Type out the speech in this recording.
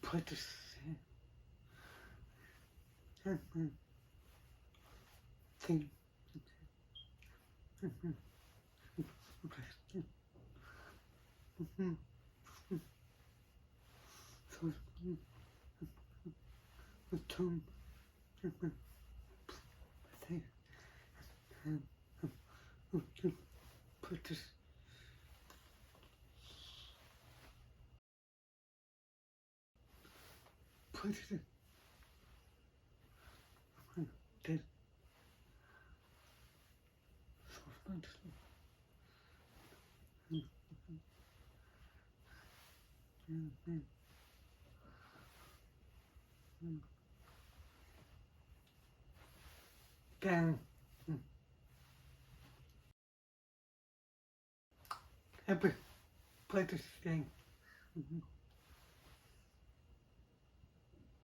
put this in thing. So the term thing and put this put it in dead soft down every play this thing.